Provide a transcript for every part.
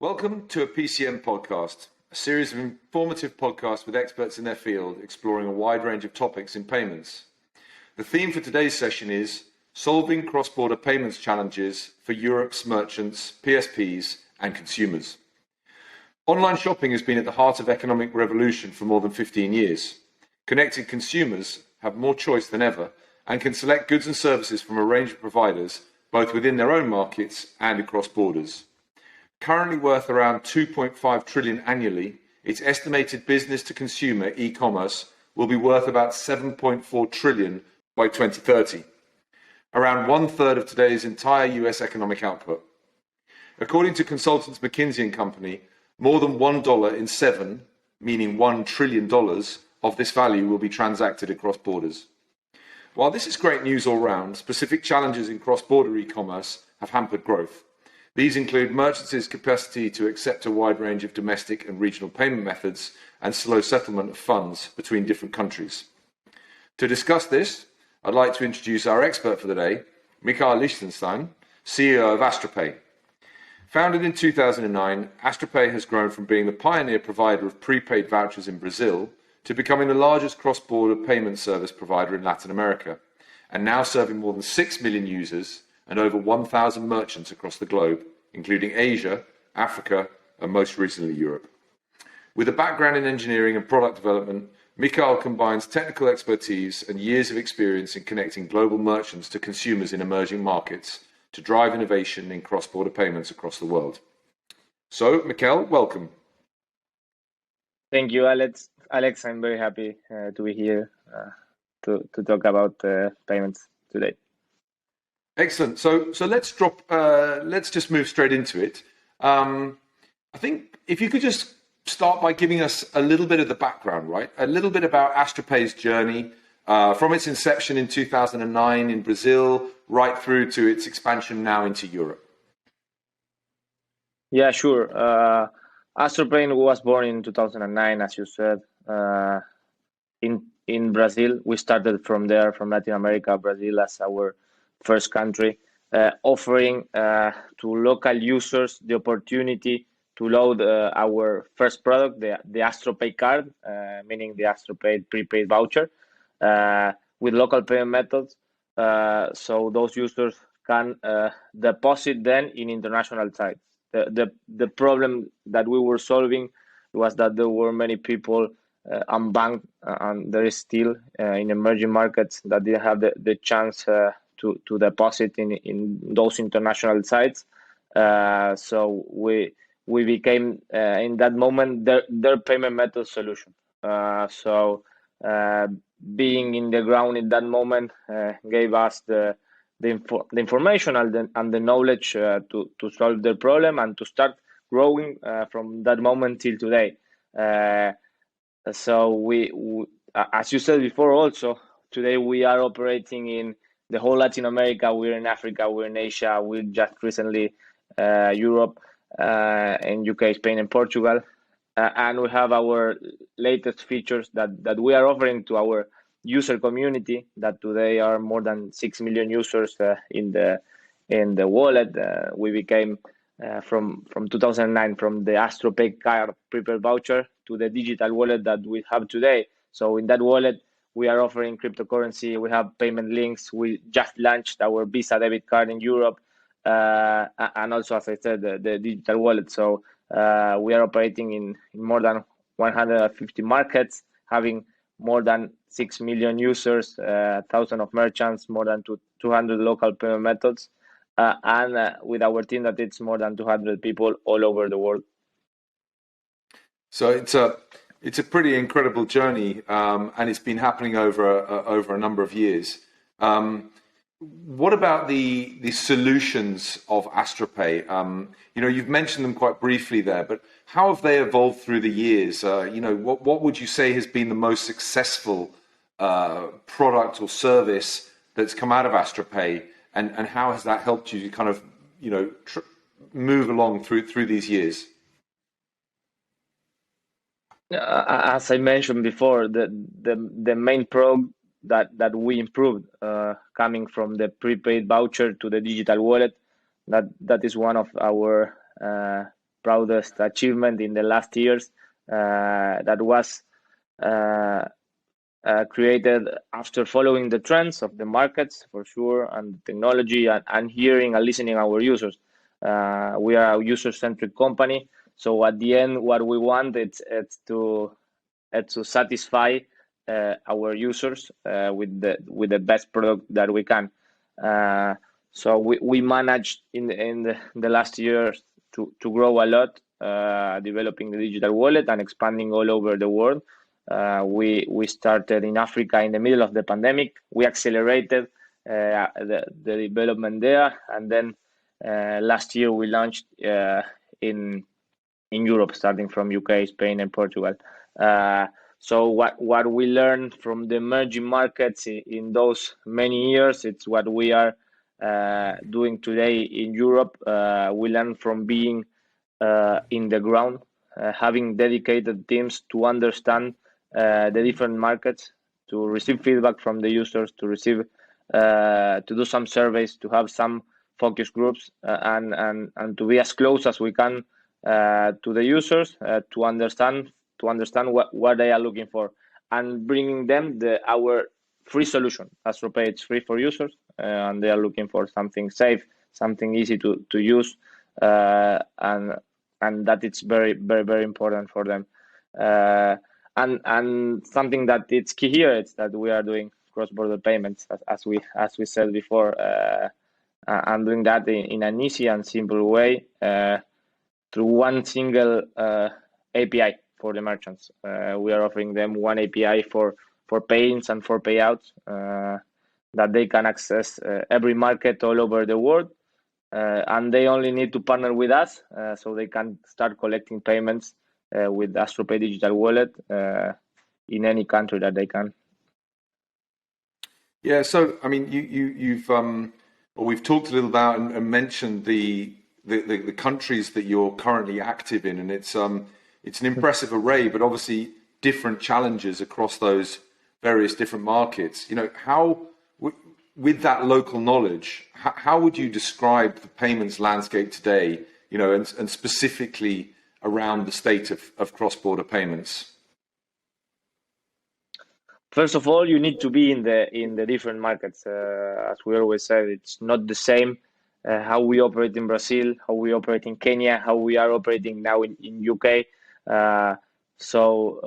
Welcome to a PCM podcast, a series of informative podcasts with experts in their field exploring a wide range of topics in payments. The theme for today's session is solving cross-border payments challenges for Europe's merchants, PSPs and consumers. Online shopping has been at the heart of economic revolution for more than 15 years. Connected consumers have more choice than ever and can select goods and services from a range of providers, both within their own markets and across borders. Currently worth around 2.5 trillion annually, its estimated business-to-consumer e-commerce will be worth about 7.4 trillion by 2030, around one-third of today's entire US economic output. According to consultants McKinsey and Company, more than $1 in 7, meaning $1 trillion, of this value will be transacted across borders. While this is great news all round, specific challenges in cross-border e-commerce have hampered growth. These include merchants' capacity to accept a wide range of domestic and regional payment methods and slow settlement of funds between different countries. To discuss this, I'd like to introduce our expert for the day, Michael Lichtenstein, CEO of AstroPay. Founded in 2009, AstroPay has grown from being the pioneer provider of prepaid vouchers in Brazil to becoming the largest cross-border payment service provider in Latin America, and now serving more than 6 million users and over 1,000 merchants across the globe, including Asia, Africa, and most recently Europe. With a background in engineering and product development, Michael combines technical expertise and years of experience in connecting global merchants to consumers in emerging markets to drive innovation in cross-border payments across the world. So, Michael, welcome. Thank you, Alex. I'm very happy to be here to talk about payments today. Excellent. So let's just move straight into it. I think if you could just start by giving us a little bit of the background, right? A little bit about AstroPay's journey from its inception in 2009 in Brazil, right through to its expansion now into Europe. Yeah, sure. AstroPay was born in 2009, as you said, in Brazil. We started from there, from Latin America, Brazil as our first country, offering to local users the opportunity to load our first product, the AstroPay card, meaning the AstroPay prepaid voucher, with local payment methods. So those users can deposit then in international sites. The problem that we were solving was that there were many people unbanked, and there is still in emerging markets that didn't have the chance to deposit in those international sites. So we became in that moment their payment method solution. So being in the ground in that moment gave us the information and the knowledge to solve their problem and to start growing from that moment till today. So we, as you said before, also today we are operating in the whole Latin America. We're in Africa, we're in Asia, we're just recently Europe, and UK, Spain, and Portugal. And we have our latest features that we are offering to our user community, that today are more than 6 million users in the wallet. We became from 2009 from the AstroPay card prepaid voucher to the digital wallet that we have today. So in that wallet, we are offering cryptocurrency. We have payment links. We just launched our Visa debit card in Europe, and also, as I said, the digital wallet. So we are operating in more than 150 markets, having more than 6 million users, 1,000 of merchants, more than 200 local payment methods, and with our team that it's more than 200 people all over the world. So it's a pretty incredible journey, and it's been happening over a number of years. What about the solutions of AstroPay? You've mentioned them quite briefly there, but how have they evolved through the years? What would you say has been the most successful product or service that's come out of AstroPay, and how has that helped you to kind of move along through these years? As I mentioned before, the main product that we improved, coming from the prepaid voucher to the digital wallet, that is one of our proudest achievement in the last years that was created after following the trends of the markets for sure, and technology, and hearing and listening our users. We are a user-centric company, so at the end, what we want it's to satisfy our users with the best product that we can. So we managed in the last years to grow a lot, developing the digital wallet and expanding all over the world. We started in Africa in the middle of the pandemic. We accelerated the development there, and then last year we launched in Europe, starting from UK, Spain, and Portugal. So what we learned from the emerging markets in those many years, it's what we are doing today in Europe. We learned from being in the ground, having dedicated teams to understand the different markets, to receive feedback from the users, to do some surveys, to have some focus groups, and to be as close as we can to the users, to understand what they are looking for, and bringing them our free solution. AstroPay, it's free for users, and they are looking for something safe, something easy to use, and that it's very, very, very important for them. And something that it's key here is that we are doing cross-border payments, as we said before, and doing that in an easy and simple way through one single API for the merchants. We are offering them one API for pay-ins and for payouts that they can access every market all over the world, and they only need to partner with us so they can start collecting payments with AstroPay Digital Wallet in any country that they can. Yeah, so I mean, we've talked a little about and mentioned the countries that you're currently active in, and it's an impressive array, but obviously different challenges across those various different markets. How, with that local knowledge, how would you describe the payments landscape today? And specifically around the state of cross-border payments. First of all, you need to be in the different markets. As we always said, it's not the same how we operate in Brazil, how we operate in Kenya, how we are operating now in UK. So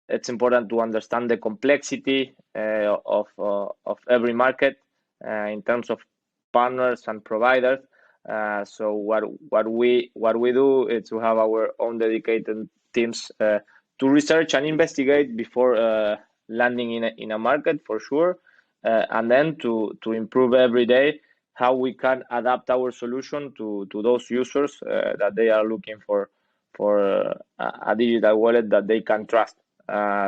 it's important to understand the complexity of every market in terms of partners and providers. So what we do is to have our own dedicated teams to research and investigate before landing in a market, for sure, and then to improve every day how we can adapt our solution to those users that they are looking for a digital wallet that they can trust.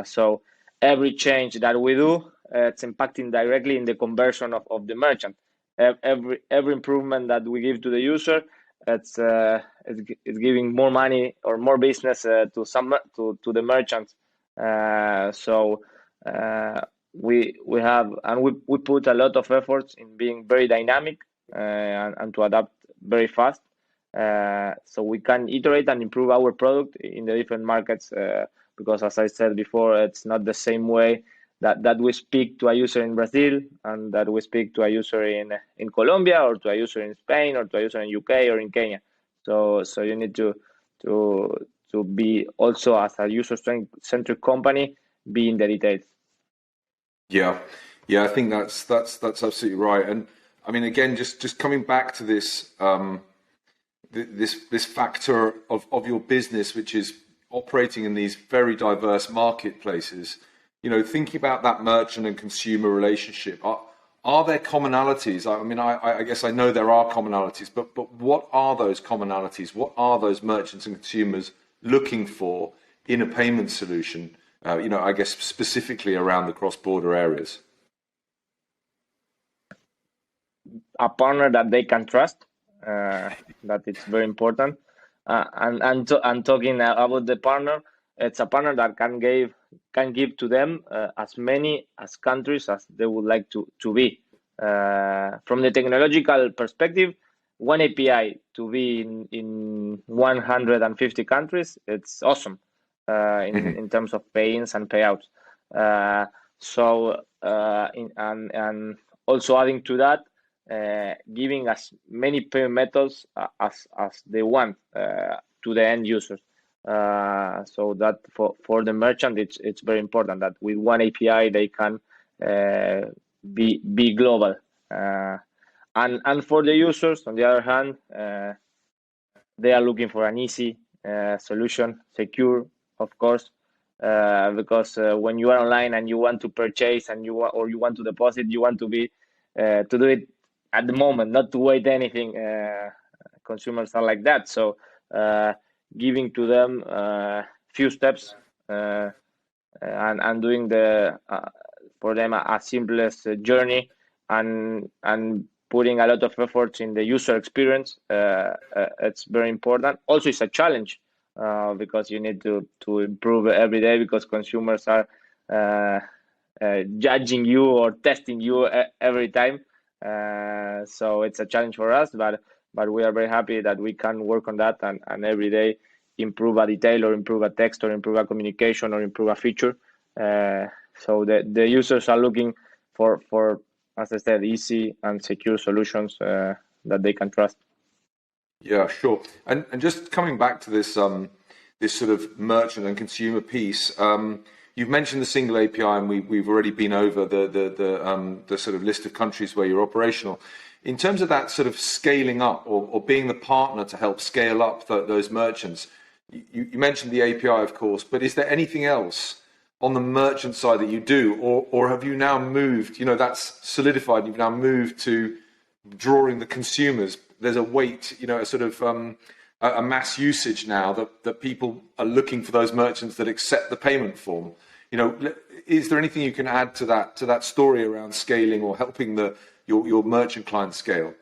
So every change that we do, it's impacting directly in the conversion of the merchant. Every improvement that we give to the user, it's giving more money or more business to the merchants. So we have, and we put a lot of efforts in being very dynamic and to adapt very fast, so we can iterate and improve our product in the different markets. Because as I said before, it's not the same way that we speak to a user in Brazil and that we speak to a user in Colombia, or to a user in Spain, or to a user in UK or in Kenya. So you need to be also, as a user-centric company, be in the details. Yeah, I think that's absolutely right. And I mean, again, just coming back to this this factor of your business, which is operating in these very diverse marketplaces. Thinking about that merchant and consumer relationship, are there commonalities? I mean, I guess I know there are commonalities, but what are those commonalities? What are those merchants and consumers looking for in a payment solution? I guess specifically around the cross-border areas. A partner that they can trust, that it's very important. And talking about the partner, it's a partner that can give to them as many as countries as they would like to be. From the technological perspective, one API to be in 150 countries, it's awesome in terms of pay-ins and payouts. And also adding to that, giving as many payment methods as they want to the end users. So that for the merchant, it's very important that with one API they can be global. And for the users, on the other hand, they are looking for an easy solution, secure, of course, because when you are online and you want to purchase and you want to deposit, you want to be to do it at the moment, not to wait anything. Consumers are like that, so giving to them few steps and doing for them a simplest journey and putting a lot of efforts in the user experience. It's very important. Also, it's a challenge because you need to improve every day because consumers are judging you or testing you every time. So it's a challenge for us, but we are very happy that we can work on that and every day improve a detail or improve a text or improve a communication or improve a feature. So the users are looking for, as I said, easy and secure solutions that they can trust. Yeah, sure. And just coming back to this this sort of merchant and consumer piece, you've mentioned the single API, and we've already been over the sort of list of countries where you're operational. In terms of that sort of scaling up or being the partner to help scale up those merchants, you mentioned the API, of course, but is there anything else on the merchant side that you do, or have you now moved, that's solidified, you've now moved to drawing the consumers? There's a weight, a sort of a mass usage now that people are looking for those merchants that accept the payment form. Is there anything you can add to that story around scaling or helping your merchant clients scale?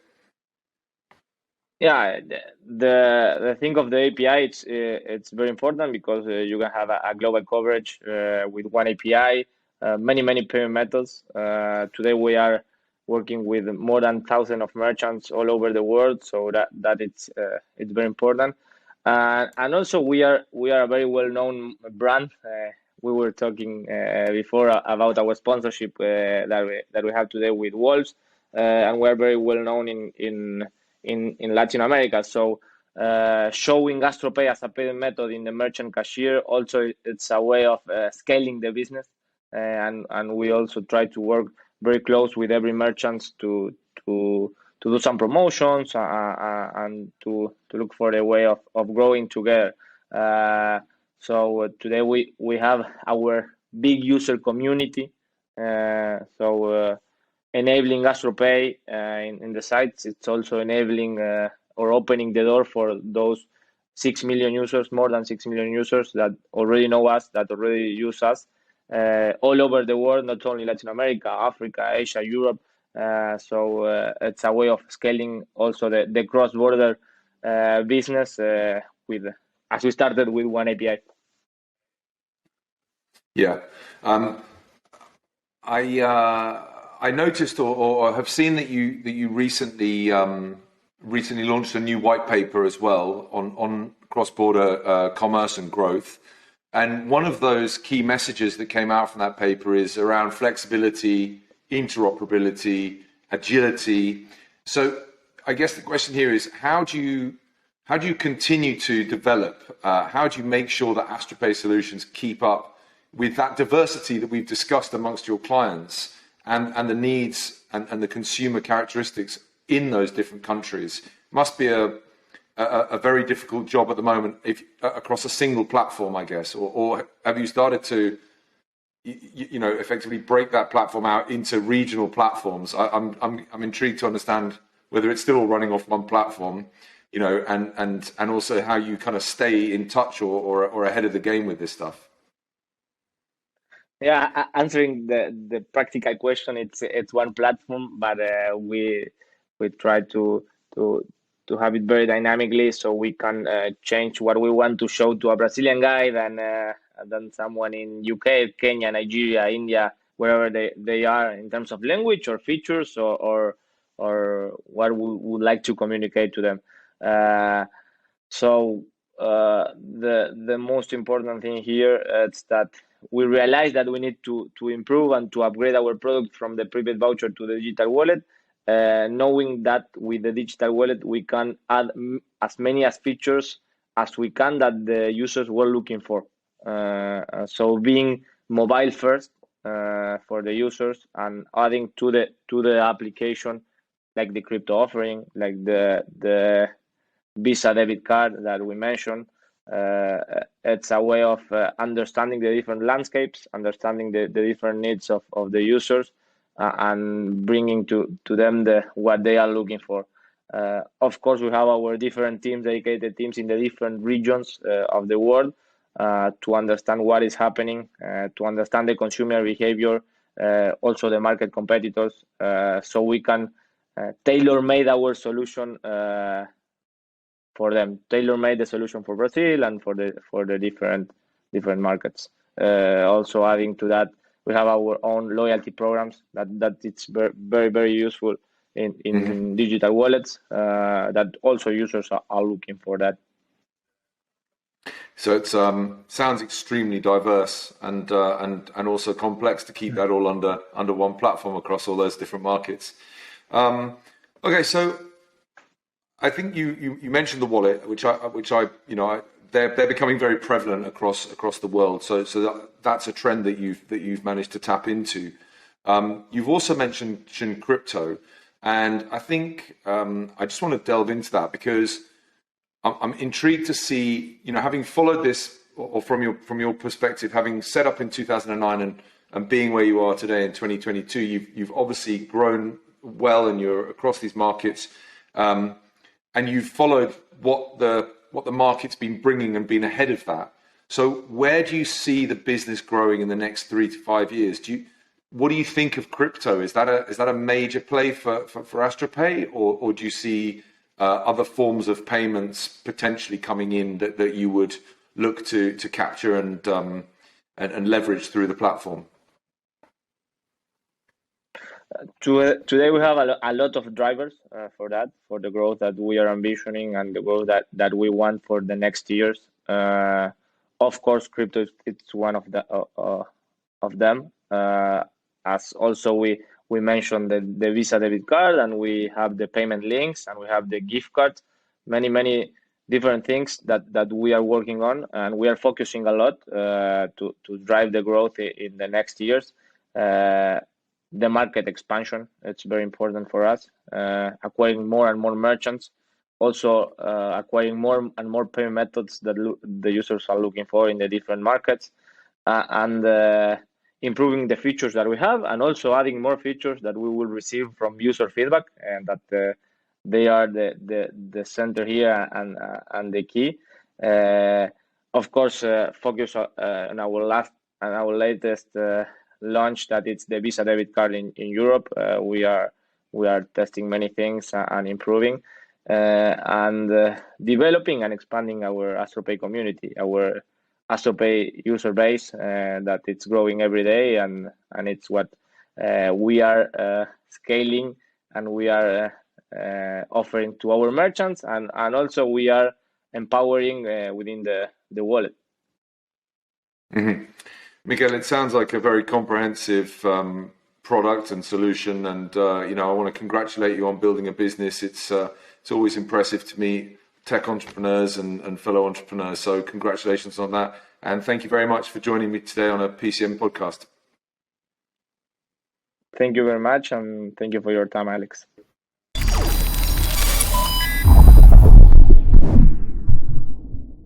Yeah, the thing of the API, it's very important because you can have a global coverage with one API, many payment methods. Today we are working with more than 1,000 of merchants all over the world, so that it's very important. And also we are a very well-known brand. We were talking before about our sponsorship that we have today with Wolves, and we're very well known in Latin America. So showing AstroPay as a payment method in the merchant cashier, also it's a way of scaling the business. And we also try to work very close with every merchant to do some promotions and to look for a way of growing together. So today we have our big user community. Enabling AstroPay in the sites, it's also enabling or opening the door for those 6 million users, more than 6 million users that already know us, that already use us all over the world, not only Latin America, Africa, Asia, Europe. So it's a way of scaling also the cross-border business as we started with one API. Yeah. I noticed or have seen that you recently launched a new white paper as well on cross-border commerce and growth. And one of those key messages that came out from that paper is around flexibility, interoperability, agility. So I guess the question here is, how do you continue to develop? How do you make sure that AstroPay Solutions keep up with that diversity that we've discussed amongst your clients and the needs and the consumer characteristics in those different countries? Must be a very difficult job at the moment across a single platform, I guess, or have you started to effectively break that platform out into regional platforms? I'm intrigued to understand whether it's still all running off one platform, and also how you kind of stay in touch or ahead of the game with this stuff. Yeah, answering the practical question, it's one platform, but we try to have it very dynamically, so we can change what we want to show to a Brazilian guy than someone in UK, Kenya, Nigeria, India, wherever they are in terms of language or features or what we would like to communicate to them. So the most important thing here is that we realize that we need to improve and to upgrade our product from the prepaid voucher to the digital wallet, knowing that with the digital wallet we can add as many as features as we can that the users were looking for. So being mobile first for the users and adding to the application like the crypto offering, like the Visa debit card that we mentioned. It's a way of understanding the different landscapes, understanding the different needs of the users, and bringing to them what they are looking for. Of course, we have our different teams, dedicated teams in the different regions of the world to understand what is happening, to understand the consumer behavior, also the market competitors, so we can tailor-made our solution for them, tailor-made the solution for Brazil and for the different markets. Also adding to that, we have our own loyalty programs that it's very, very useful in digital wallets that also users are looking for that. So it sounds extremely diverse and also complex to keep that all under one platform across all those different markets. Okay, so I think you mentioned the wallet, which I they're becoming very prevalent across the world. So that's a trend that you've managed to tap into. You've also mentioned crypto, and I think I just want to delve into that because I'm intrigued to see, having followed this, or from your perspective, having set up in 2009 and being where you are today in 2022, you've obviously grown well and you're across these markets, and you've followed what the market's been bringing and been ahead of that. So where do you see the business growing in the next 3 to 5 years? What do you think of crypto? Is that a major play for AstroPay, or do you see other forms of payments potentially coming in that you would look to capture and leverage through the platform? Today we have a lot of drivers for the growth that we are ambitioning and the growth that we want for the next years. Of course, crypto it's one of them. As also we mentioned the Visa debit card, and we have the payment links, and we have the gift cards, many different things that we are working on, and we are focusing a lot to drive the growth in the next years. The market expansion, it's very important for us, acquiring more and more merchants, also acquiring more and more payment methods that the users are looking for in the different markets, and improving the features that we have, and also adding more features that we will receive from user feedback, and that they are the center here and the key. Of course, focus on our latest launch, that it's the Visa debit card in Europe. We are testing many things and improving, and developing and expanding our AstroPay community, our AstroPay user base, that it's growing every day, and it's what we are scaling, and we are offering to our merchants, and also we are empowering within the wallet. Mm-hmm. Miguel, it sounds like a very comprehensive product and solution, and I want to congratulate you on building a business. It's always impressive to meet tech entrepreneurs and fellow entrepreneurs. So congratulations on that, and thank you very much for joining me today on a PCM podcast. Thank you very much, and thank you for your time, Alex.